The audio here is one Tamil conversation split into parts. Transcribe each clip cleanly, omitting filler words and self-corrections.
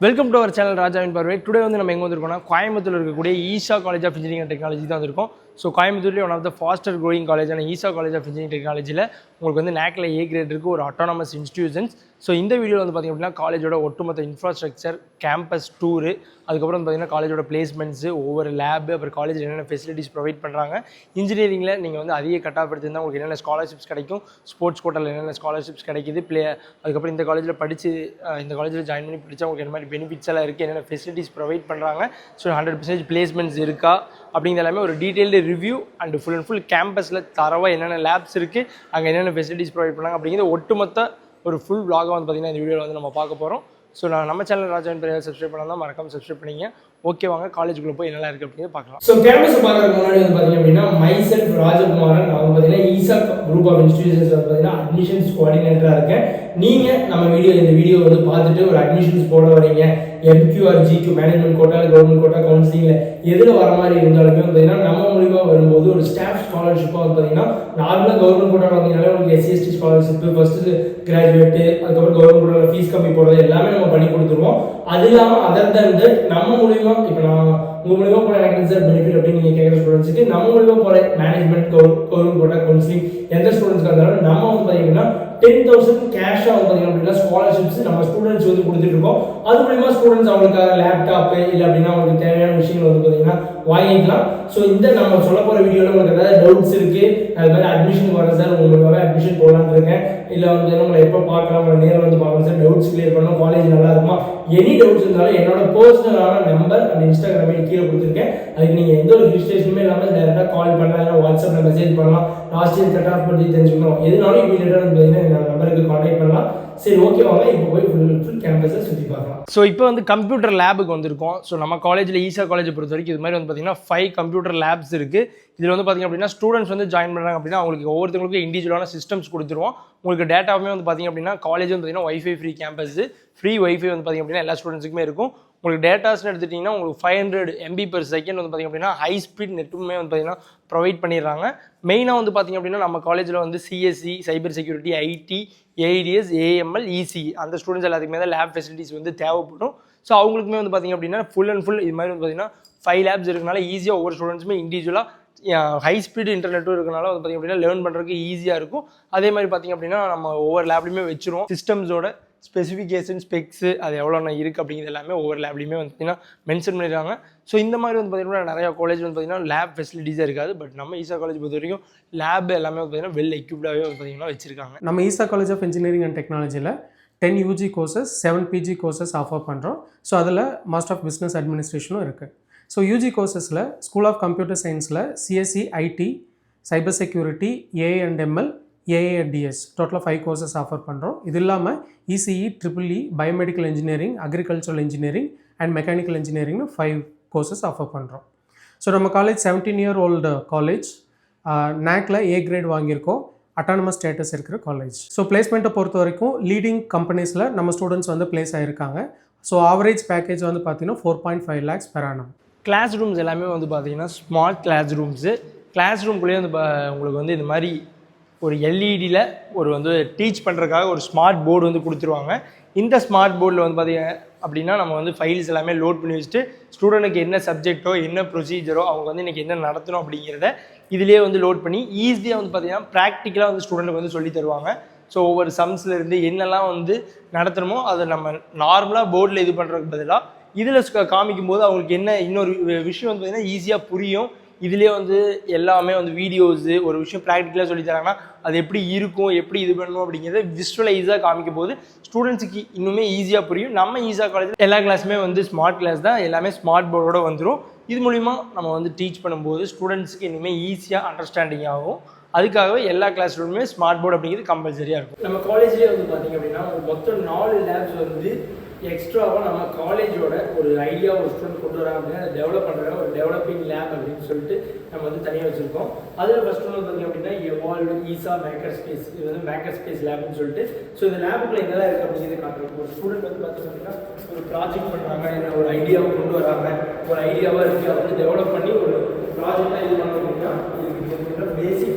வெல்கம் டு அவர் சேனல் ராஜாவின் பார்வை. டுடே வந்து நம்ம எங்கே வந்திருக்கோம்னா கோயம்புத்தூர் இருக்கக்கூடிய Isha college of engineering and technology தான் வந்திருக்கோம். ஸோ கோயம்புத்தூர்லேயே one of the faster growing காலேஜான ஈஷா காலேஜ் ஆஃப் இன்ஜினியரிங் டெக்னாலஜியில் உங்களுக்கு வந்து நேக்கில் ஏ கிரேட் இருக்குது, ஒரு அட்டானமஸ் இன்ஸ்டிடியூஷன்ஸ். ஸோ இந்த வீடியோவில் வந்து பார்த்திங்க அப்படின்னா காலேஜோட ஒட்டுமொத்த இன்ஃப்ராஸ்ட்ரக்சர், கேம்பஸ் டூரு, அதுக்கப்புறம் வந்து பார்த்திங்கன்னா காலேஜோட பிளேஸ்மெண்ட்ஸு, ஒவ்வொரு லேபு, அப்புறம் காலேஜில் என்னென்ன ஃபெசிலிட்டிஸ் ப்ரொவைட் பண்ணுறாங்க, இன்ஜினியரிங்கில் நீங்கள் வந்து அதிக கட் ஆஃப் எடுத்திருந்தால் உங்களுக்கு என்னென்ன ஸ்காலர்ஷிப்ஸ் கிடைக்கும், ஸ்போர்ட்ஸ் கோட்டாவில் என்னென்ன ஸ்காலர்ஷிப்ஸ் கிடைக்குது, அதுக்கப்புறம் இந்த காலேஜில் படித்து இந்த காலேஜில் ஜாயின் பண்ணி படித்தா உங்களுக்கு என்ன மாதிரி பெனிஃபிட்ஸ் எல்லாம் இருக்குது, என்னென்ன ஃபெசிலிட்டிஸ் ப்ரொவைட் பண்ணுறாங்க, ஸோ 100% பிளேஸ்மெண்ட்ஸ் இருக்கா அப்படிங்கிற எல்லாமே ஒரு detailed review and full and full கேம்பஸில் தரவாக என்னென்ன லேப்ஸ் இருக்குது, அங்கே என்னென்ன ஃபெசிலிட்டிஸ் ப்ரொவைட் பண்ணாங்க அப்படிங்கிறது ஒட்டுமொத்த ஒரு ஃபுல் vlog வந்து பார்த்திங்கன்னா இந்த வீடியோவில் வந்து நம்ம பார்க்க போகிறோம். ஸோ நம்ம சேனல் ராஜாவின் பார்வை சப்ஸ்கிரைப் பண்ணால் மறக்காம சப்ஸ்கிரைப் பண்ணிங்க. ஓகே, வாங்க காலேஜுக்குள்ளே போய் என்னெல்லாம் இருக்குது அப்படின்னு பார்க்கலாம். ஸோ கேம்பஸ் பார்க்கறதுக்கு முன்னாடி வந்து பார்த்திங்க அப்படின்னா மைசெல்ஃப் ராஜகுமாரன், நான் வந்து பார்த்தீங்கன்னா ஈஷா குரூப் ஆஃப் இன்ஸ்டிடியூஷன்ஸ் வந்து பார்த்தீங்கன்னா அட்மிஷன்ஸ் கோஆர்டினேட்டராக இருக்கேன். நீங்கள் நம்ம இந்த வீடியோ வந்து பார்த்துட்டு ஒரு அட்மிஷன்ஸ் போட வரீங்க, MQR GQ management quota, government quota, கவுன்சிலிங்கில் எதில் வர மாதிரி இருந்தாலுமே வந்து பார்த்தீங்கன்னா நம்ம மூலிமா வரும்போது ஒரு ஸ்டாஃப் ஸ்காலர்ஷிப்பாக வந்து பார்த்தீங்கன்னா நார்மலாக கவர்மெண்ட் கோட்டா வந்தீங்கனாலே உங்களுக்கு SC/ST ஸ்காலர்ஷிப்பு, ஃபஸ்ட்டு கிராஜுவேட்டு, அதுக்கப்புறம் கவர்மெண்ட் கோட்டாவில் ஃபீஸ் கம்மி போடுறது எல்லாமே நம்ம பண்ணி கொடுத்துருவோம். அது இல்லாமல் அதர் தன் தட் நம்ம மூலிமா இப்போ நான் உங்கள் மூலிமா போகிற எனக்கு சார் பெனிஃபிட் அப்படின்னு நீங்கள் கேட்குற ஸ்டூடெண்ட்ஸுக்கு நம்ம மூலிமா போகிற மேனேஜ்மெண்ட், கவர்மெண்ட் கோட்டா, கவுன்சிலிங் எந்த ஸ்டூடெண்ட்ஸ்க்கு இருந்தாலும் நம்ம வந்து பார்த்தீங்கன்னா 10,000 கேஷாக வந்து பார்த்தீங்க அப்படின்னா ஸ்காலர்ஷிப்ஸ் நம்ம ஸ்டூடெண்ட்ஸ் வந்து கொடுத்துட்டு இருக்கோம். அது மூலிமா ஸ்டூடெண்ட்ஸ் அவங்களுக்காக லேப்டாப்பு இல்லை அப்படின்னா அவங்களுக்கு தேவையான விஷயங்கள் வந்து பார்த்தீங்கன்னா வாங்கிக்கலாம். ஸோ இந்த நம்ம சொல்ல போகிற வீடியோவில் உங்களுக்கு ஏதாவது டவுட்ஸ் இருக்குது, அது மாதிரி அட்மிஷன் வரேன் சார், உங்களுக்காக அட்மிஷன் போடலான்னு இருக்கேன், இல்லை வந்து உங்களை எப்போ பார்க்கலாம், உங்களை நேரில் வந்து பார்க்கலாம் சார், டவுட்ஸ் கிளியர் பண்ணணும், காலேஜ் நல்லா இருக்குமா, எனி டவுட்ஸ் இருந்தாலும் என்னோட பர்சனலான நம்பர் அந்த இன்ஸ்டாகிராமே கீழே கொடுத்துருக்கேன். அதுக்கு நீங்கள் எந்த ஒரு ரிஜிஸ்ட்ரேஷனுமே இல்லாமல் டேரெக்டாக கால் பண்ணலாம், இல்லை வாட்ஸ்அப்பில் மெசேஜ் பண்ணலாம், லாஸ்ட் இயர் கட் ஆஃப் பற்றி தெரிஞ்சுக்கணும், எதுனாலும் இமீடியட்டாக வந்து பார்த்தீங்கன்னா என்னோட நம்பருக்கு கான்டாக்ட் பண்ணலாம். சரி, ஓகே, வாங்க இப்போ போய் ஃபுல் கேம்பஸை சுற்றி பார்க்கலாம். ஸோ இப்போ வந்து கம்ப்யூட்டர் லேபுக்கு வந்திருக்கோம். ஸோ நம்ம காலேஜில் ஈஷா காலேஜை பொறுத்த வரைக்கும் இது மாதிரி வந்து பார்த்தீங்கன்னா 5 கம்ப்யூட்டர் லேப்ஸ் இருக்குது. இதில் வந்து பார்த்திங்க அப்படின்னா ஸ்டூடெண்ட்ஸ் வந்து ஜாயின் பண்ணுறாங்க அப்படின்னா அவங்களுக்கு ஒவ்வொருத்தவங்களுக்கும் இண்டிவிஜுவலான சிஸ்டம்ஸ் கொடுத்துருவோம். உங்களுக்கு டேட்டாவுமே வந்து பார்த்திங்க அப்படின்னா காலேஜ் வந்து பார்த்திங்கன்னா wifi free campus, free wifi வந்து பார்த்திங்க அப்படின்னா எல்லா ஸ்டூடெண்ட்ஸுக்குமே இருக்கும். உங்களுக்கு டேட்டாஸ்னு எடுத்துட்டிங்கன்னா உங்களுக்கு 500 MB/s வந்து பார்த்திங்க அப்படின்னா ஹை ஸ்பீட் நெட்டுமே வந்து பார்த்திங்கன்னா ப்ரொவைட் பண்ணிடுறாங்க. மெயினாக வந்து பார்த்திங்க அப்படின்னா நம்ம காலேஜில் வந்து CSE, cyber security, IT, AIDS, AML, ECE அந்த ஸ்டூடெண்ட்ஸ் எல்லாத்துக்குமே தான் லேப் ஃபெசிலிட்டிஸ் வந்து தேவைப்படும். ஸோ அவங்களுக்குமே வந்து பார்த்திங்க அப்படின்னா ஃபுல் அண்ட் ஃபுல் இது மாதிரி வந்து பார்த்திங்கன்னா 5 லேப்ஸ் இருக்கனால ஈஸியாக ஒவ்வொரு ஸ்டூடெண்ட்ஸுமே இண்டிவிஜுவலாக ஹை ஸ்பீடு இன்டர்நெட்டும் இருக்கனால வந்து பார்த்திங்க அப்படின்னா லேர்ன் பண்ணுறதுக்கு ஈஸியாக இருக்கும். அதே மாதிரி பார்த்திங்க அப்படின்னா நம்ம ஒவ்வொரு லேப்லையுமே வச்சுருவோம் சிஸ்டம்ஸோட ஸ்பெசிஃபிகேஷன், ஸ்பெக்ஸு அது எவ்வளோண்ணா இருக்குது அப்படிங்கிறது எல்லாமே ஒவ்வொரு லேப்லையுமே வந்து பார்த்திங்கன்னா மென்ஷன் பண்ணிடுறாங்க. ஸோ இந்த மாதிரி வந்து பார்த்திங்கன்னா நிறையா காலேஜ் வந்து பார்த்திங்கன்னா லேப் ஃபெசிலிட்டிஸாக இருக்காது. பட் நம்ம ஈஷா காலேஜ் பொறுத்த வரைக்கும் லேப் எல்லாமே வந்து பார்த்திங்கன்னா வெல் எக்யூப்டாகவே வந்து பார்த்திங்கன்னா வச்சுருக்காங்க. நம்ம Isha college of engineering and டெக்னாலஜியில் 10 UG courses, 7 PG courses offer பண்ணுறோம். ஸோ அதில் மாஸ்டர் ஆஃப் பிஸ்னஸ் அட்மினிஸ்ட்ரேஷனும் இருக்குது. ஸோ UG கோர்சஸில் ஸ்கூல் ஆஃப் கம்ப்யூட்டர் சயின்ஸில் CSE, IT, cyber security, AI&ML, AADS டோட்டலாக 5 கோர்சஸ் ஆஃபர் பண்ணுறோம். இது இல்லாமல் ECE, EEE, biomedical engineering, agricultural engineering and mechanical இன்ஜினியரிங்னு 5 கோர்சஸ் ஆஃபர் பண்ணுறோம். ஸோ நம்ம காலேஜ் 17-year-old காலேஜ், NACல A கிரேட் வாங்கியிருக்கோம், அட்டானமஸ் ஸ்டேட்டஸ் இருக்கிற காலேஜ். ஸோ பிளேஸ்மெண்ட்டை பொறுத்த வரைக்கும் லீடிங் கம்பெனிஸில் நம்ம ஸ்டூடெண்ட்ஸ் வந்து பிளேஸ் ஆகிருக்காங்க. ஸோ ஆவரேஜ் பேக்கேஜ் வந்து பார்த்தீங்கன்னா 4.5 lakhs per annum. Class rooms எல்லாமே வந்து பார்த்தீங்கன்னா ஸ்மார்ட் கிளாஸ் ரூம்ஸு. கிளாஸ் ரூம்குள்ளேயே வந்து உங்களுக்கு வந்து இந்த மாதிரி ஒரு LEDயில் ஒரு வந்து டீச் பண்ணுறதுக்காக ஒரு ஸ்மார்ட் போர்டு வந்து கொடுத்துருவாங்க. இந்த ஸ்மார்ட் போர்டில் வந்து பார்த்திங்க அப்படின்னா நம்ம வந்து ஃபைல்ஸ் எல்லாமே லோட் பண்ணி வச்சுட்டு ஸ்டூடெண்ட்டுக்கு என்ன சப்ஜெக்டோ என்ன ப்ரொசீஜரோ அவங்க வந்து இன்றைக்கி என்ன நடத்தணும் அப்படிங்கிறத இதிலே வந்து லோட் பண்ணி ஈஸியாக வந்து பார்த்திங்கன்னா ப்ராக்டிக்கலாக வந்து ஸ்டூடெண்ட்டுக்கு வந்து சொல்லி தருவாங்க. ஸோ ஒவ்வொரு சம்ஸ்லேருந்து என்னெல்லாம் வந்து நடத்தணுமோ அதை நம்ம நார்மலாக போர்டில் இது பண்ணுறதுக்கு பதிலாக இதில் காமிக்கும் போது அவங்களுக்கு என்ன இன்னொரு விஷயம் வந்து பார்த்திங்கன்னா ஈஸியாக புரியும். இதிலே வந்து எல்லாமே வந்து வீடியோஸு ஒரு விஷயம் ப்ராக்டிக்கலாக சொல்லி தராங்கன்னா அது எப்படி இருக்கும், எப்படி இது பண்ணணும் அப்படிங்கிறத விஷுவலைஸாக காமிக்கும் போது ஸ்டூடெண்ட்ஸுக்கு இன்னுமே ஈஸியாக புரியும். நம்ம ஈஸியாக காலேஜில் எல்லா கிளாஸுமே வந்து ஸ்மார்ட் கிளாஸ் தான், எல்லாமே ஸ்மார்ட் போர்டோடு வந்துடும். இது மூலிமா நம்ம வந்து டீச் பண்ணும்போது ஸ்டூடெண்ட்ஸுக்கு இன்னுமே ஈஸியாக அண்டர்ஸ்டாண்டிங் ஆகும். அதுக்காகவே எல்லா கிளாஸ் ரூமுமே ஸ்மார்ட் போர்டு அப்படிங்கிறது கம்பல்சரியாக இருக்கும். நம்ம காலேஜ்லேயே வந்து பார்த்திங்க அப்படின்னா மொத்தம் 4 லேப்ஸ் வந்து எக்ஸ்ட்ராவாக நம்ம காலேஜோட ஒரு ஐடியா ஒரு ஸ்டூடெண்ட் கொண்டு வராங்க அப்படின்னா அதை டெவலப் பண்ணுறாங்க, ஒரு டெவலப்பிங் லேப் அப்படின்னு சொல்லிட்டு நம்ம வந்து தனியாக வச்சுருக்கோம். அதில் ஃபஸ்ட் ஒன்று பார்த்திங்க அப்படின்னா எவால்வ்டு ஈஷா மேக்கர் ஸ்பேஸ், இது வந்து மேக்கர் ஸ்பேஸ் லேப்னு சொல்லிட்டு. ஸோ இந்த லேபுக்குள்ள என்னெல்லாம் இருக்குது அப்படிங்கிறது காட்டுறோம். ஒரு ஸ்டூடெண்ட் வந்து பார்த்திங்க அப்படின்னா ஒரு ப்ராஜெக்ட் பண்ணுறாங்க, இல்லை ஒரு ஐடியாவை கொண்டு வராங்க, ஒரு ஐடியாவாக இருக்குது அதை வந்து டெவலப் பண்ணி ஒரு ப்ராஜெக்டாக இது பண்ணோம் அப்படின்னா இதுக்கு பேசிக்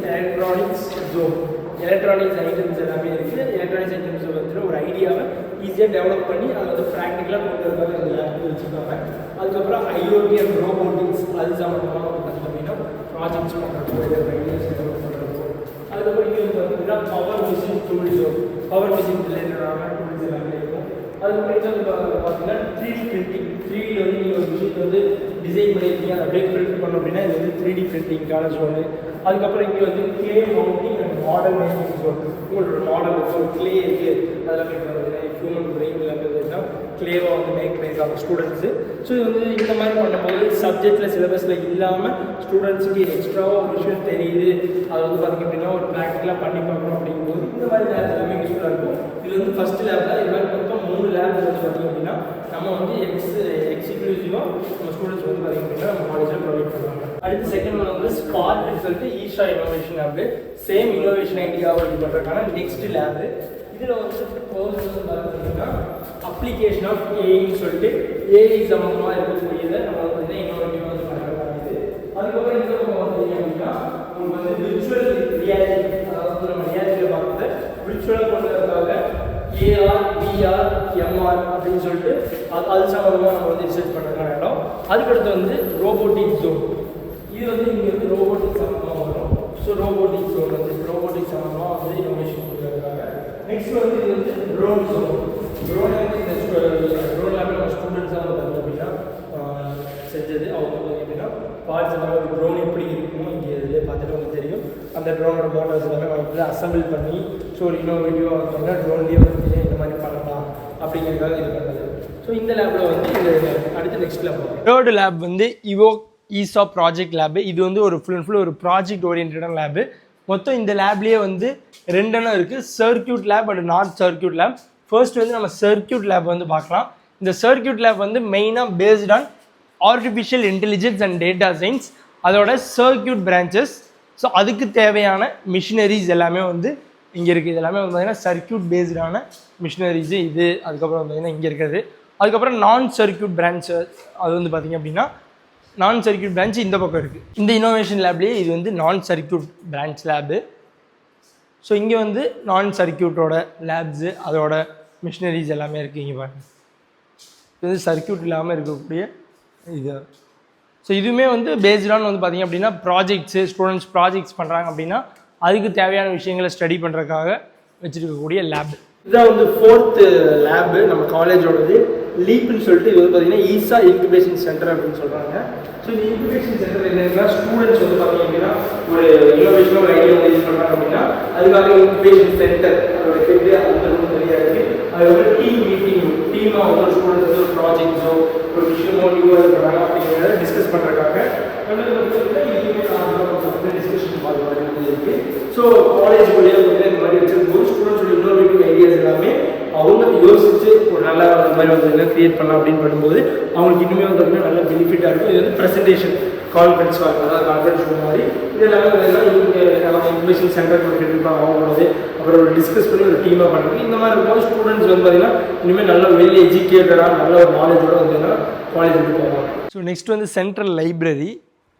எலக்ட்ரானிக்ஸ் ஐட்டம்ஸ் எல்லாமே இருக்குது. எலக்ட்ரானிக்ஸ் ஐட்டம்ஸ் வந்து ஒரு ஐடியாவை ஈஸியாக டெவலப் பண்ணி அதை வந்து ப்ராக்டிக்கலாக கொண்டு வரதாக இந்த லேப் வச்சுருக்காங்க. அதுக்கப்புறம் ஐஓடி அண்ட் ரோபோட்டிக்ஸ் அது சம்மந்தமாக பார்த்தீங்க அப்படின்னா ப்ராஜெக்ட்ஸ் பண்ணுறது, ஐடியாஸ் டெவலப் பண்ணுறது. அதுக்கப்புறம் இங்கே வந்து பார்த்தீங்கன்னா பவர் மிஷின் டூல்ஸோ பவர் மிஷின் ரிலேட்டடான டூல்ஸ் எல்லாமே இருக்கும். அதுக்கப்புறம் வந்து பார்த்தீங்கன்னா 3D பிரிண்டிங், 3D வந்து நீங்கள் ஒரு மிஷின் வந்து டிசைன் பண்ணியிருக்கீங்க அதை அப்படியே பிரிண்ட் பண்ணோம் அப்படின்னா இது வந்து 3D பிரிண்டிங்கான ஜோனு. அதுக்கப்புறம் இங்கே வந்து clay mounting and model making zone. உங்களோட மாடல் ஒரு கிளே இருக்குது அதெல்லாம் மேக் பண்ணுறது, ஹியூமன் பிரெயின் எல்லாமே வந்துன்னா கிளேவாக வந்து மேக் பண்ணியிருக்காங்க ஸ்டூடெண்ட்ஸு. ஸோ இது வந்து இந்த மாதிரி பண்ணும்போது சப்ஜெக்டில் சிலபஸில் இல்லாமல் ஸ்டூடெண்ட்ஸுக்கு எக்ஸ்ட்ராவாக ஒரு விஷயம் தெரியுது, அதை வந்து பார்த்திங்க அப்படின்னா ஒரு ப்ராக்டிக்கலாக பண்ணி பார்க்கணும் அப்படிங்கும்போது இந்த மாதிரி லேப்ஸ் எல்லாமே யூஸ்ஃபுல்லாக இருக்கும். இது வந்து ஃபஸ்ட்டு லேபில் இது மாதிரி மொத்தம் 3 லேப்ஸ் வந்து பார்த்திங்க அப்படின்னா நம்ம வந்து எக்ஸ்க்ளூசிவாக நம்ம ஸ்டூடெண்ட்ஸ் வந்து பார்த்திங்க அப்படின்னா நம்ம காலேஜில் ப்ரொவைட் பண்ணுவாங்க. அடுத்து செகண்ட் ஒன் வந்து ஸ்பார்க்னு சொல்லிட்டு Isha innovation lab, same innovation ஐடியாவை இது பண்ணுறதுக்கான நெக்ஸ்ட் லேபு. இதில் வந்து கோர்ஸ் வந்து பார்த்தீங்கன்னா அப்ளிகேஷன் ஆஃப் ஏஐன்னு சொல்லிட்டு ஏஐ சம்மந்தமாக இருக்கக்கூடியதை நம்ம வந்து இன்னோவேட்டிவாக வந்து பண்ணுறது. அதுக்கப்புறம் இந்த நம்ம வந்து அப்படின்னா உங்களுக்கு வந்து விர்ச்சுவல் ரியாலிட்டி, அதாவது நம்ம ரியாலிட்டியில் பார்க்குறது விர்ச்சுவலாக கொண்டு வரதுக்காக ஏஆர் விஆர் எம்ஆர் அப்படின்னு சொல்லிட்டு அது சம்மந்தமாக நம்ம வந்து ரிசர்ச் பண்ணுறதுக்கான இடம். அதுக்கடுத்து வந்து ரோபோட்டிக் ஜோன், இது வந்து இங்கே வந்து ரோபோட்டிக் சம்மந்தமாக வரும். ஸோ ரோபோட்டிக் ஜோன் வந்து ரோபோட்டிக் சம்மந்தமாக வந்து இன்னோவேஷன் கொடுக்குறதுக்காக. நெக்ஸ்ட் வந்து இது வந்து ட்ரோன் ஜோன். ட்ரோன் வந்து இந்த ட்ரோன் லேபில் நம்ம ஸ்டூடெண்ட்ஸாக வந்து அப்படின்னா செஞ்சது. அவங்க வந்து எப்படின்னா பார்ட்ஸ் எல்லாமே ஒரு ட்ரோன் எப்படி இருக்குமோ இங்கே இதிலே பார்த்துட்டு உங்களுக்கு தெரியும். அந்த ட்ரோனோட மோட்டர்ஸ் எல்லாமே வந்து அசம்பிள் பண்ணி ஸோ ஒரு இன்னோவேட்டிவாக பார்த்தீங்கன்னா ட்ரோன்லேயே வந்து இந்த மாதிரி பண்ணலாம் அப்படிங்கிறதுக்காக இது பண்ணுறது. ஸோ இந்த லேபில் வந்து இது அடுத்து நெக்ஸ்ட் லேப் வரும். தேர்டு லேப் வந்து ஈசா ப்ராஜெக்ட் லேபு. இது வந்து ஒரு ஃபுல் அண்ட் ஃபுல் ஒரு ப்ராஜெக்ட் ஓரியன்டான லேபு. மொத்தம் இந்த லேப்லேயே வந்து 2 இடம் இருக்குது, circuit lab and not circuit lab. First வந்து நம்ம சர்க்யூட் லேப் வந்து பார்க்கலாம். இந்த சர்க்யூட் லேப் வந்து மெயினாக based on artificial intelligence and data science, அதோட சர்க்யூட் பிரான்ச்சஸ். ஸோ அதுக்கு தேவையான மிஷினரிஸ் எல்லாமே வந்து இங்கே இருக்குது. இது எல்லாமே வந்து பார்த்திங்கன்னா சர்க்யூட் பேஸ்டான மிஷினரிஸு இது. அதுக்கப்புறம் வந்து பார்த்திங்கன்னா இங்கே இருக்கிறது. அதுக்கப்புறம் நான் சர்க்யூட் பிரான்ச்சஸ், அது வந்து பார்த்திங்க அப்படின்னா நான் சர்க்யூட் பிரான்ச் இந்த பக்கம் இருக்குது. இந்த இன்னோவேஷன் லேப்லேயே இது வந்து நான் சர்க்யூட் பிரான்ச் லேபு. ஸோ இங்கே வந்து நான் சர்க்யூட்டோட லேப்ஸு அதோட மிஷினரிஸ் எல்லாமே இருக்குது. இங்கே பாருங்கள், இது வந்து சர்க்யூட் இல்லாமல் இருக்கக்கூடிய இது. ஸோ இதுவுமே வந்து பேஸ்டான் வந்து பார்த்திங்க அப்படின்னா ப்ராஜெக்ட்ஸு ஸ்டூடெண்ட்ஸ் ப்ராஜெக்ட்ஸ் பண்ணுறாங்க அப்படின்னா அதுக்கு தேவையான விஷயங்களை ஸ்டடி பண்ணுறதுக்காக வச்சுருக்கக்கூடிய லேப். இதுதான் வந்து 4th லேபு நம்ம காலேஜோடது. லீப்னு சொல்லிட்டு இது வந்து பார்த்திங்கன்னா ஈசா இன்குபேஷன் சென்டர் அப்படின்னு சொல்கிறாங்க. ஸோ இந்த இன்குபேஷன் சென்டர் என்னன்னா ஸ்டூடெண்ட்ஸ் வந்து பார்த்திங்க அப்படின்னா ஒரு இன்னோவேஷனாக ஒரு ஐடியா யூஸ் பண்ணுறாங்க அப்படின்னா அதுக்காக இன்குபேஷன் சென்டர் அதோட ஹெட்டு அந்த ரொம்ப சரியாக இருக்குது. அது வந்து டீம் மீட்டிங், டீமாக வந்து ஒரு ஸ்டூடெண்ட்ஸ் வந்து ஒரு ப்ராஜெக்ட்ஸோ ஒரு விஷயமோ நியூவாக இருக்கிறாங்க அப்படிங்கிறத டிஸ்கஸ் பண்ணுறதுக்காக டிஸ்கஷன் பார்க்குறது இருக்குது. ஸோ காலேஜ் வழியாக வந்து இந்த மாதிரி வச்சுருக்கும்போது ஸ்டூடெண்ட்ஸோட இன்னோவேட்டிவ் ஐடியாஸ் எல்லாமே அவங்க யோசிச்சு ஒரு நல்ல இந்த மாதிரி வந்து கிரியேட் பண்ணலாம் அப்படின்னு பண்ணும்போது அவங்களுக்கு இன்னுமே வந்து நல்ல பெனிஃபிட்டாக இருக்கும். இது வந்து ப்ரெசன்டேஷன் கான்ஃபரன்ஸ் கால், அதாவது கான்ஃபரன்ஸ் ரூம் மாதிரி இது எல்லாமே இவங்க இன்ஃபர்மேஷன் சென்டர் கொடுத்துருப்பாங்க அவங்களோட. அப்புறம் ஒரு டிஸ்கஸ் பண்ணி ஒரு டீமாக பண்ணுறது. இந்த மாதிரி இருக்கும்போது ஸ்டூடெண்ட்ஸ் வந்து பார்த்திங்கன்னா இனிமேல் நல்ல வெல் எஜுகேட்டடாக நல்ல ஒரு நாலேஜோடு வந்து காலேஜுக்கு போவாங்க. ஸோ நெக்ஸ்ட் வந்து சென்ட்ரல்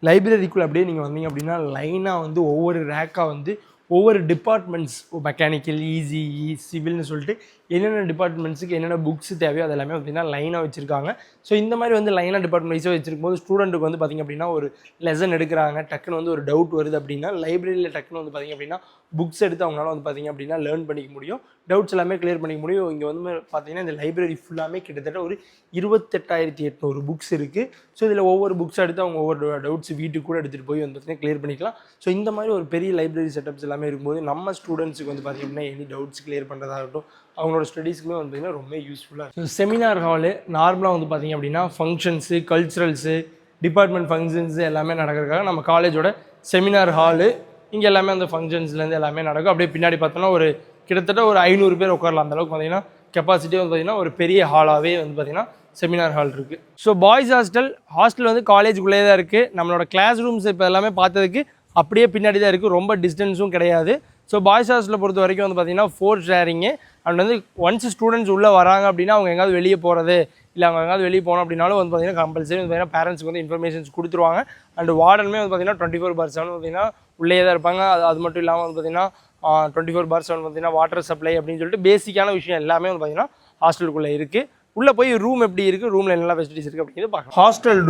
லைப்ரரிக்குள்ளே அப்படியே நீங்கள் வந்தீங்க அப்படின்னா லைனாக வந்து ஒவ்வொரு ரேக்காக வந்து ஒவ்வொரு டிபார்ட்மெண்ட்ஸ் மெக்கானிக்கல், இசிஇ, சிவில்னு சொல்லிட்டு என்னென்ன டிபார்ட்மெண்ட்ஸுக்கு என்னென்ன புக்ஸ் தேவையோ அது எல்லாமே பார்த்திங்கன்னா லைனாக வச்சுருக்காங்க. ஸோ இந்த மாதிரி வந்து லைனாக டிபார்ட்மெண்ட் வைஸாக வச்சிருக்கும் போது ஸ்டூடெண்ட்டுக்கு வந்து பார்த்திங்க அப்படின்னா ஒரு லெசன் எடுக்கிறாங்க, டக்குன்னு வந்து ஒரு டவுட் வருது அப்படின்னா லைப்ரரியில் டக்குன்னு வந்து பார்த்திங்க அப்படின்னா புக்ஸ் எடுத்து அவங்களால வந்து பார்த்திங்க அப்படின்னா லேர்ன் பண்ணிக்க முடியும், டவுட்ஸ் எல்லாமே கிளியர் பண்ணிக்க முடியும். இங்கே வந்து பார்த்திங்கன்னா இந்த லைப்ரரி ஃபுல்லாமே கிட்டத்தட்ட ஒரு 28,800 புக்ஸ் இருக்குது. ஸோ இதில் ஒவ்வொரு புக்ஸ் எடுத்து அவங்க ஒவ்வொரு டவுட்ஸ் வீட்டுக்கு கூட எடுத்துகிட்டு போய் வந்து பார்த்திங்கன்னா கிளியர் பண்ணிக்கலாம். ஸோ இந்த மாதிரி ஒரு பெரிய லைப்ரரி செட்டப்ஸ் எல்லாமே இருக்கும்போது நம்ம ஸ்டூடெண்ட்ஸுக்கு வந்து பார்த்திங்க அப்படின்னா எனி டவுட்ஸ் கிளியர் பண்ணுறதாகட்டும் அவங்களோட ஸ்டடீஸ்க்குமே வந்து பார்த்திங்கன்னா ரொம்ப யூஸ்ஃபுல்லாக இருக்கும். செமினார் ஹாலு நார்மலாக வந்து பார்த்திங்க அப்படின்னா ஃபங்க்ஷன்ஸு, கல்ச்சுரல்ஸு, டிபார்ட்மெண்ட் ஃபங்க்ஷன்ஸு எல்லாமே நடக்கிறதுக்காக நம்ம காலேஜோட செமினார் ஹாலு. இங்கே எல்லாமே அந்த ஃபங்க்ஷன்ஸ்லேருந்து எல்லாமே நடக்கும். அப்படியே பின்னாடி பார்த்தோன்னா ஒரு கிட்டத்தட்ட ஒரு 500 பேர் உட்காரலாம். அந்தளவுக்கு பார்த்திங்கன்னா கெப்பாசிட்டி வந்து பார்த்திங்கன்னா ஒரு பெரிய ஹாலாகவே வந்து பார்த்திங்கன்னா செமினார் ஹால் இருக்குது. ஸோ பாய்ஸ் ஹாஸ்டல் வந்து காலேஜுக்குள்ளே தான் இருக்குது. நம்மளோட கிளாஸ் ரூம்ஸ் இப்போ எல்லாமே பார்த்ததுக்கு அப்படியே பின்னாடி தான் இருக்குது, ரொம்ப டிஸ்டன்ஸும் கிடையாது. ஸோ பாய்ஸ் ஹாஸ்டலில் பொறுத்த வரைக்கும் வந்து பார்த்திங்கன்னா 4 ஷேரிங்கு. அண்ட் வந்து ஒன்ஸ் ஸ்டூடெண்ட்ஸ் உள்ளே வராங்க அப்படின்னா அவங்க எங்கேயாவது வெளியே போகிறது இல்லை அவங்க எங்கேயாவது வெளியே போனோம் அப்படின்னாலும் வந்து பார்த்திங்கன்னா கம்பல்சரி வந்து பார்த்திங்கன்னா பேரண்ட்ஸ்க்கு வந்து இன்ஃபர்மேஷன்ஸ் கொடுத்துருவாங்க. அண்ட் வார்டனுமே வந்து பார்த்திங்கன்னா 24/7 பார்த்திங்கன்னா உள்ளே தான் இருப்பாங்க. அது மட்டும் இல்லாமல் வந்து பார்த்திங்கன்னா 24/7 பார்த்திங்கன்னா வாட்டர் சப்ளை அப்படின்னு சொல்லிட்டு பேசிக்கான விஷயம் எல்லாமே வந்து பார்த்திங்கன்னா ஹாஸ்டலுக்குள்ளே இருக்குது. உள்ளே போய் ரூம் எப்படி இருக்குது, ரூமில் என்னெல்லாம் ஃபெசிலிட்டிஸ் இருக்குது அப்படிங்கிறது பார்க்கலாம். ஹாஸ்டல்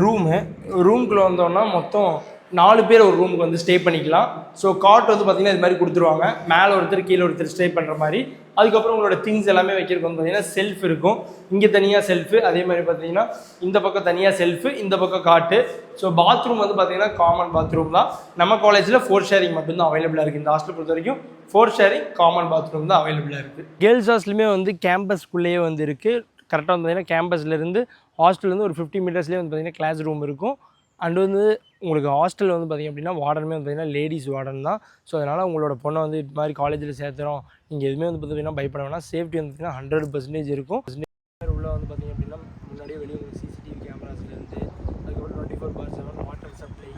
ரூமுக்குள்ளே வந்தோன்னா மொத்தம் 4 பேர் ஒரு ரூமுக்கு வந்து ஸ்டே பண்ணிக்கலாம். ஸோ காட் வந்து பார்த்திங்கன்னா இது மாதிரி கொடுத்துருவாங்க, மேலே ஒருத்தர் கீழே ஒருத்தர் ஸ்டே பண்ணுற மாதிரி. அதுக்கப்புறம் உங்களோட திங்ஸ் எல்லாமே வைக்கிறதுக்கு வந்து பார்த்திங்கன்னா செல்ஃப் இருக்கும், இங்கே தனியாக செல்ஃபு, அதே மாதிரி பார்த்திங்கன்னா இந்த பக்கம் தனியாக செல்ஃபு, இந்த பக்கம் காட்டு. ஸோ பாத்ரூம் வந்து பார்த்திங்கன்னா காமன் பாத்ரூம் தான். நம்ம காலேஜில் 4 ஷேரிங் மட்டும்தான் அவைலபிளாக இருக்குது. இந்த ஹாஸ்டல் பொறுத்த வரைக்கும் 4 ஷேரிங் காமன் பாத்ரூம் தான் அவைலபிளாக இருக்குது. கேர்ள்ஸ் ஹாஸ்டலுமே வந்து கேம்பஸ்க்குள்ளேயே வந்து இருக்குது. கரெக்டாக வந்து பார்த்திங்கன்னா கேம்பஸ்லேருந்து ஹாஸ்டல்லேருந்து ஒரு 50 மீட்டர்ஸ்லேயே வந்து பார்த்திங்கன்னா கிளாஸ் ரூம் இருக்கும். அண்ட் வந்து உங்களுக்கு ஹாஸ்டலில் வந்து பார்த்திங்க அப்படின்னா வார்டனுமே வந்து பார்த்திங்கன்னா லேடிஸ் வார்டன் தான். ஸோ அதனால் உங்களோட பொண்ணை வந்து இது மாதிரி காலேஜில் சேர்த்துறோம், நீங்கள் எதுவுமே வந்து பார்த்திங்கன்னா பயப்பட வேணாம். சேஃப்டி வந்து பார்த்திங்கன்னா 100% இருக்கும். உள்ளே வந்து பார்த்திங்க அப்படின்னா முன்னாடியே வெளியே உங்களுக்கு சிசிடிவி கேமராஸ்லேருந்து, அதுக்கப்புறம் 24/7 வாட்டர் சப்ளை,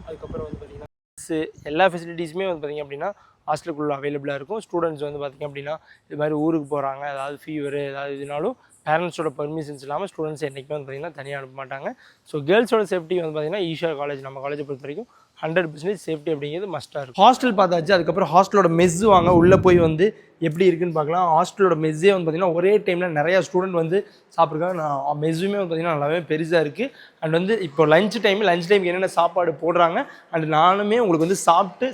அதுக்கப்புறம் வந்து பார்த்திங்கன்னா எல்லா ஃபெசிலிட்டிஸுமே வந்து பார்த்திங்க அப்படின்னா ஹாஸ்டலுக்குள்ளே அவைலபிளாக இருக்கும். ஸ்டூடெண்ட்ஸ் வந்து பார்த்திங்க அப்படின்னா இது மாதிரி ஊருக்கு போகிறாங்க, ஏதாவது ஃபீவர் ஏதாவது இதுனாலும் பேரண்ட்ஸோட பர்மிஷன்ஸ் இல்லாமல் ஸ்டூடெண்ட்ஸ் என்றைக்குமே வந்து பார்த்திங்கன்னா தனியாக அனுப்ப மாட்டாங்க. ஸோ கேர்ள்ஸோட சேஃப்டி வந்து பார்த்திங்கன்னா ஈஷா காலேஜ், நம்ம காலேஜை பொறுத்த வரைக்கும் 100% சேஃப்டி அப்படிங்கிறது மஸ்ட்டாக இருக்கும். ஹாஸ்டல் பார்த்தாச்சு, அதுக்கப்புறம் ஹாஸ்டலோட மெஸ்ஸு வாங்க உள்ளே போய் வந்து எப்படி இருக்குன்னு பார்க்கலாம். ஹாஸ்டலோட மெஸ்ஸே வந்து பார்த்திங்கன்னா ஒரே டைமில் நிறையா ஸ்டூடெண்ட் வந்து சாப்பிட்ருக்காங்க. நான் மெஸ்ஸுமே வந்து பார்த்திங்கன்னா நல்லாவே பெருசாக இருக்குது. அண்ட் வந்து இப்போ லஞ்ச் டைமுக்கு என்னென்ன சாப்பாடு போடுறாங்க அண்ட் நானுமே உங்களுக்கு வந்து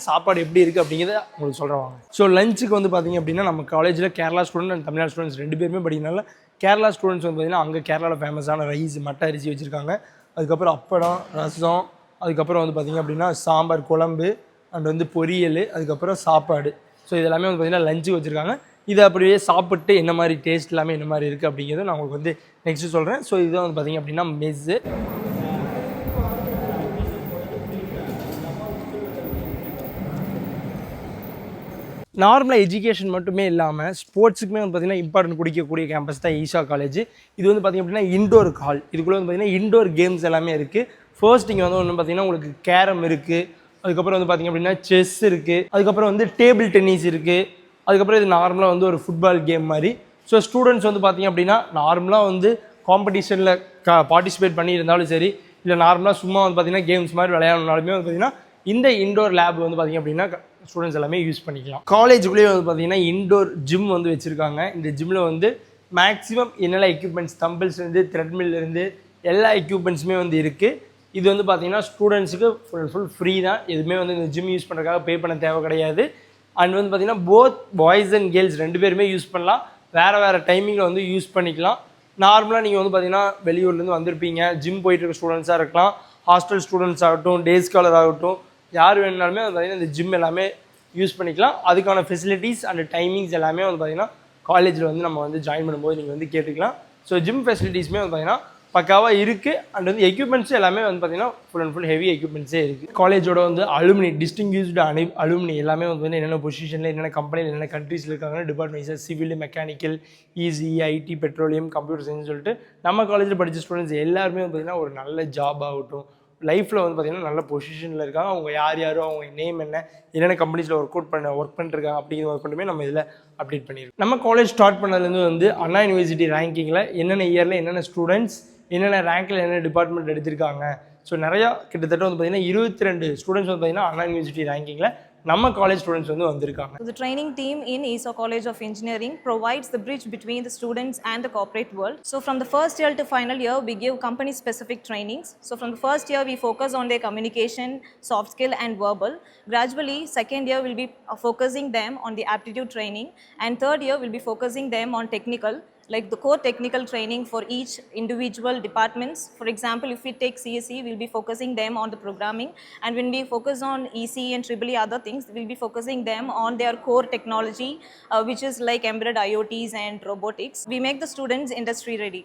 சாப்பாடு எப்படி இருக்குது அப்படிங்கிறத உங்களுக்கு சொல்கிறேன். ஸோ லஞ்சுக்கு வந்து பார்த்திங்க அப்படின்னா நம்ம காலேஜில் Kerala student and Tamil Nadu students 2 பேருமே படிக்கிறனால கேரளா ஸ்டூடெண்ட்ஸ் வந்து பார்த்திங்கன்னா அங்கே கேரளாவில் ஃபேமஸான ரைஸ், மட்டை அரிசி வச்சுருக்காங்க. அதுக்கப்புறம் அப்பளம், ரசம், அதுக்கப்புறம் வந்து பார்த்திங்க அப்படின்னா சாம்பார், குழம்பு அண்ட் வந்து பொரியல், அதுக்கப்புறம் சாப்பாடு. ஸோ இதெல்லாமே வந்து பார்த்திங்கன்னா லஞ்சு வச்சுருக்காங்க. இதை அப்படியே சாப்பிட்டு என்ன மாதிரி டேஸ்ட் எல்லாமே என்ன மாதிரி இருக்குது அப்படிங்கிறத நான் உங்களுக்கு வந்து நெக்ஸ்ட்டு சொல்கிறேன். ஸோ இதுதான் வந்து பார்த்திங்க அப்படின்னா மெஸ்ஸு. நார்மலாக எஜுகேஷன் மட்டுமே இல்லாமல் ஸ்போர்ட்ஸுக்குமே வந்து பார்த்திங்கன்னா இம்பார்ட்டன்ட் கொடுக்கக்கூடிய கேம்பஸ் தான் ஈஷா காலேஜ். இது வந்து பார்த்திங்க அப்படின்னா இண்டோர் ஹால். இதுக்குள்ளே வந்து பார்த்திங்கன்னா இண்டோர் கேம்ஸ் எல்லாமே இருக்குது. ஃபர்ஸ்ட் இங்கே வந்து ஒன்று பார்த்திங்கன்னா உங்களுக்கு கேரம் இருக்குது, அதுக்கப்புறம் வந்து பார்த்திங்க அப்படின்னா செஸ் இருக்குது, அதுக்கப்புறம் வந்து டேபிள் டென்னிஸ் இருக்குது, அதுக்கப்புறம் இது நார்மலாக வந்து ஒரு ஃபுட்பால் கேம் மாதிரி. ஸோ ஸ்டூடெண்ட்ஸ் வந்து பார்த்திங்க அப்படின்னா நார்மலாக வந்து காம்படிஷனில் பார்ட்டிசிபேட் பண்ணியிருந்தாலும் சரி, இல்லை நார்மலாக சும்மா வந்து பார்த்திங்கன்னா கேம்ஸ் மாதிரி விளையாடணுனாலுமே வந்து பார்த்திங்கன்னா இந்த இண்டோர் லேப் வந்து பார்த்திங்க அப்படின்னா ஸ்டூடெண்ட்ஸ் எல்லாமே யூஸ் பண்ணிக்கலாம். காலேஜுக்குள்ளேயே வந்து பார்த்திங்கன்னா இண்டோர் ஜிம் வந்து வச்சுருக்காங்க. இந்த ஜிம்மில் வந்து மேக்ஸிமம் என்னெல்லாம் எக்யூப்மெண்ட்ஸ், தம்பிள்ஸ்லேருந்து த்ரெட்மில்லேருந்து எல்லா எக்யூப்மெண்ட்ஸுமே வந்து இருக்குது. இது வந்து பார்த்திங்கன்னா ஸ்டூடெண்ட்ஸுக்கு ஃபுல் ஃப்ரீ தான். எதுவுமே வந்து இந்த ஜிம் யூஸ் பண்ணுறதுக்காக பே பண்ண தேவை கிடையாது. அண்ட் வந்து பார்த்திங்கன்னா போத் பாய்ஸ் அண்ட் கேர்ள்ஸ் 2 பேருமே யூஸ் பண்ணலாம். வேறு டைமிங்கில் வந்து யூஸ் பண்ணிக்கலாம். நார்மலாக நீங்கள் வந்து பார்த்திங்கன்னா வெளியூர்லேருந்து வந்திருப்பீங்க, ஜிம் போயிட்டு இருக்க ஸ்டூடெண்ட்ஸாக இருக்கலாம், ஹாஸ்டல் ஸ்டூடெண்ட்ஸ் ஆகட்டும், டே ஸ்காலர் ஆகட்டும், யார் வேணுனாலுமே வந்து பார்த்திங்கன்னா இந்த ஜிம் எல்லாமே யூஸ் பண்ணிக்கலாம். அதுக்கான ஃபெசிலிட்டிஸ் அண்ட் டைமிங்ஸ் எல்லாமே வந்து பார்த்திங்கன்னா காலேஜில் வந்து நம்ம வந்து ஜாயின் பண்ணும்போது நீங்கள் வந்து கேட்டுக்கலாம். ஸோ ஜிம் ஃபெசிலிட்டிஸுமே வந்து பார்த்திங்கன்னா பக்காவாக இருக்குது. அண்ட் வந்து எக்யூப்மெண்ட்ஸ் எல்லாமே வந்து பார்த்திங்கன்னா ஃபுல் அண்ட் ஃபுல் ஹெவி எக்யூப்மெண்ட்ஸே இருக்குது. காலேஜோட வந்து அலுமினி, டிஸ்டிங்யூஸ்டு அலுமினி எல்லாமே வந்து என்னென்ன பொசிஷனில், என்னென்ன கம்பெனியில், என்னென்ன கண்ட்ரீஸில் இருக்காங்கன்னு departments civil, mechanical, EC, IT, petroleum, computer science சொல்லிட்டு நம்ம காலேஜில் படித்த ஸ்டூடெண்ட்ஸ் எல்லாருமே வந்து பார்த்திங்கன்னா ஒரு நல்ல ஜாப் ஆகட்டும், லைஃப்பில் வந்து பார்த்திங்கன்னா நல்ல பொசிஷனில் இருக்காங்க. அவங்க யாரும் அவங்க நேம் என்னென்ன கம்பெனிஸில் ஒர்க் பண்ணிருக்காங்க அப்படிங்கிற ஒர்க் பண்ணுமே நம்ம இதில் அப்டேட் பண்ணியிருக்கோம். நம்ம காலேஜ் ஸ்டார்ட் பண்ணதுலேருந்து வந்து அண்ணா யூனிவர்சிட்டி ரேங்கிங்கில் என்னென்ன இயரில் என்னென்ன ஸ்டூடெண்ட்ஸ் என்னென்ன ரேங்கில் என்னென்ன டிபார்ட்மெண்ட் எடுத்திருக்காங்க. ஸோ நிறையா கிட்டத்தட்ட வந்து பார்த்திங்கன்னா 22 ஸ்டூடெண்ட்ஸ் வந்து பார்த்திங்கன்னா அண்ணா யூனிவர்சிட்டி ரேங்கிங்கில் நம்ம காலேஜ் ஸ்டூடெண்ட்ஸ் வந்து வந்திருக்காங்க. The training team in ESA College of Engineering provides the bridge between the students and the corporate world. So from the first year to final year, we give company specific trainings. So from the first year, we focus on their communication, soft skill and verbal. Gradually, second year will be focusing them on the aptitude training, and third year will be focusing them on technical, like the core technical training for each individual departments. For example, if we take CSE, we'll be focusing them on the programming, and when we focus on EC and EEE other things, we'll be focusing them on their core technology, which is like embedded IoTs and robotics. We make the students industry ready.